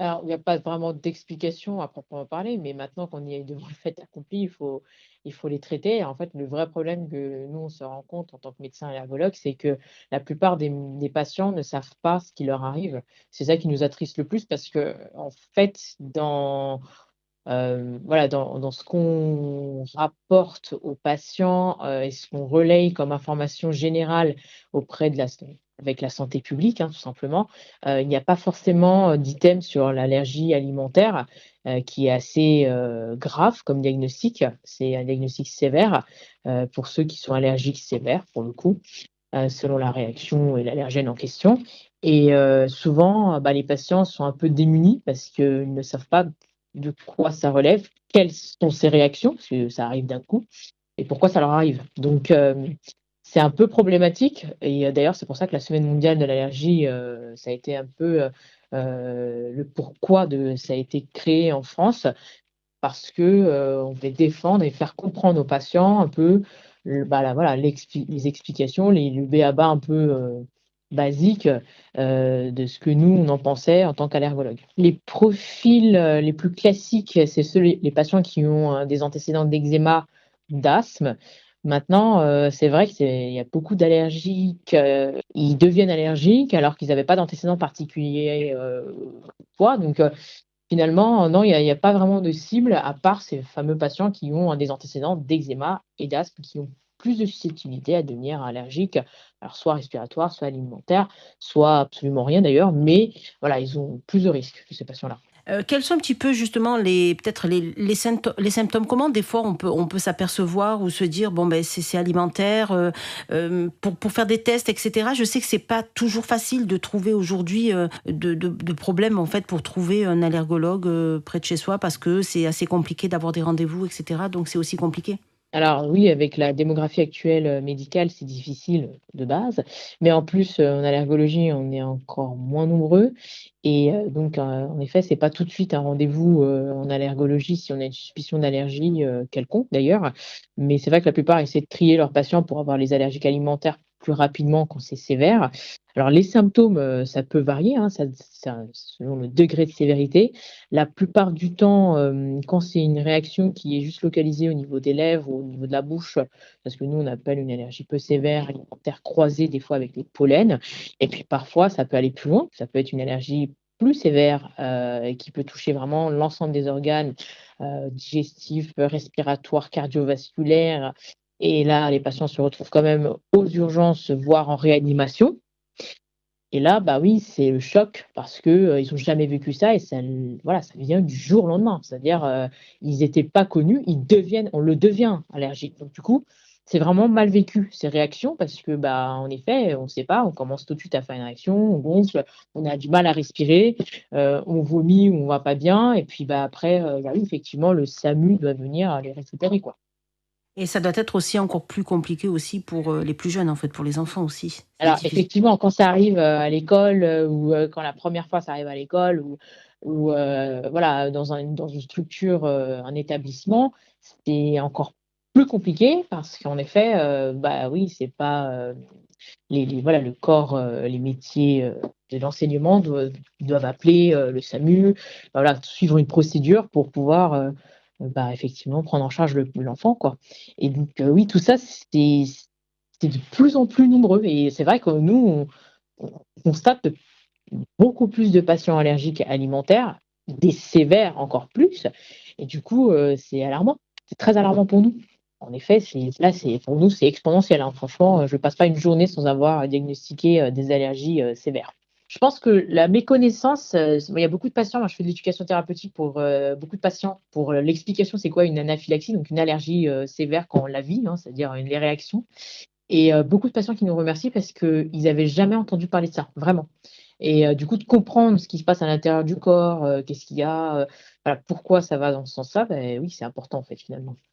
Alors, il n'y a pas vraiment d'explication à proprement parler, mais maintenant qu'on y est devant le fait accompli, il faut les traiter. En fait, le vrai problème que nous, on se rend compte en tant que médecin allergologue, c'est que la plupart des patients ne savent pas ce qui leur arrive. C'est ça qui nous attriste le plus parce que en fait, voilà, dans ce qu'on rapporte aux patients, et ce qu'on relaye comme information générale auprès de avec la santé publique, hein, tout simplement, il n'y a pas forcément, d'item sur l'allergie alimentaire, qui est assez, grave comme diagnostic. C'est un diagnostic sévère, pour ceux qui sont allergiques sévères, pour le coup, selon la réaction et l'allergène en question et souvent, bah, les patients sont un peu démunis parce qu'ils ne savent pas de quoi ça relève, quelles sont ces réactions, parce que ça arrive d'un coup et pourquoi ça leur arrive. Donc c'est un peu problématique et d'ailleurs, c'est pour ça que la semaine mondiale de l'allergie, ça a été un peu, le pourquoi de ça a été créé en France parce que, on voulait défendre et faire comprendre aux patients un peu bah, voilà, les explications, le b.a-ba un peu, basique, de ce que nous, on en pensait en tant qu'allergologue. Les profils, les plus classiques, c'est ceux les patients qui ont, des antécédents d'eczéma, d'asthme. Maintenant, c'est vrai il y a beaucoup d'allergiques, ils deviennent allergiques alors qu'ils n'avaient pas d'antécédents particuliers, quoi donc finalement, non, il y a pas vraiment de cible à part ces fameux patients qui ont des antécédents d'eczéma et d'asthme, qui ont plus de susceptibilité à devenir allergiques, alors soit respiratoire, soit alimentaire, soit absolument rien d'ailleurs, mais voilà, ils ont plus de risques que ces patients-là. Quels sont un petit peu justement les peut-être les symptômes? Comment des fois on peut s'apercevoir ou se dire: «Bon, ben c'est alimentaire», pour faire des tests et cetera? Je sais que c'est pas toujours facile de trouver aujourd'hui, de problèmes en fait pour trouver un allergologue, près de chez soi parce que c'est assez compliqué d'avoir des rendez-vous et cetera, donc c'est aussi compliqué? Alors oui, avec la démographie actuelle, médicale, c'est difficile, de base, mais en plus, en allergologie, on est encore moins nombreux et donc en effet, c'est pas tout de suite un rendez-vous, en allergologie si on a une suspicion d'allergie, quelconque d'ailleurs. Mais c'est vrai que la plupart essaient de trier leurs patients pour avoir les allergiques alimentaires plus rapidement quand c'est sévère. Alors les symptômes, ça peut varier, hein, ça selon le degré de sévérité. La plupart du temps, quand c'est une réaction qui est juste localisée au niveau des lèvres ou au niveau de la bouche, parce que nous, on appelle une allergie peu sévère, alimentaire croisée des fois avec les pollens et puis parfois ça peut aller plus loin. Ça peut être une allergie plus sévère, et qui peut toucher vraiment l'ensemble des organes, digestifs, respiratoires, cardiovasculaires et là, les patients se retrouvent quand même aux urgences, voire en réanimation. Et là, bah oui, c'est le choc parce que, ils ont jamais vécu ça et voilà, ça vient du jour au lendemain. C'est-à-dire, ils étaient pas connus, on le devient allergique. Donc du coup, c'est vraiment mal vécu ces réactions parce que, bah, en effet, on ne sait pas, on commence tout de suite à faire une réaction, on gonfle, on a du mal à respirer, on vomit ou on va pas bien et puis, bah, après, bah oui, effectivement, le SAMU doit venir les récupérer, quoi. Et ça doit être aussi encore plus compliqué aussi pour, les plus jeunes en fait, pour les enfants aussi? C'est Alors difficile. effectivement, quand ça arrive, à l'école, ou quand la première fois ça arrive à l'école ou voilà, dans une structure, un établissement, c'est encore plus compliqué parce qu'en effet, bah, oui, c'est pas, voilà, le corps, les métiers, de l'enseignement doivent appeler, le SAMU, voilà, suivre une procédure pour pouvoir, bah, effectivement prendre en charge l'enfant, quoi et donc oui, tout ça, c'est de plus en plus nombreux et c'est vrai que nous, on constate beaucoup plus de patients allergiques alimentaires, des sévères encore plus et du coup, c'est alarmant. C'est très alarmant pour nous. En effet, c'est pour nous, c'est exponentiel, hein. Franchement, je passe pas une journée sans avoir diagnostiqué, des allergies, sévères. Je pense que la méconnaissance, il y a beaucoup de patients moi je fais de l'éducation thérapeutique pour, beaucoup de patients pour, l'explication c'est quoi une anaphylaxie, donc une allergie, sévère quand on la vit, hein, c'est-à-dire, les réactions et beaucoup de patients qui nous remercient parce qu'ils avaient jamais entendu parler de ça, vraiment et du coup, de comprendre ce qui se passe à l'intérieur du corps, qu'est-ce qu'il y a, voilà, pourquoi ça va dans ce sens-là, beh, oui, c'est important, en fait, finalement.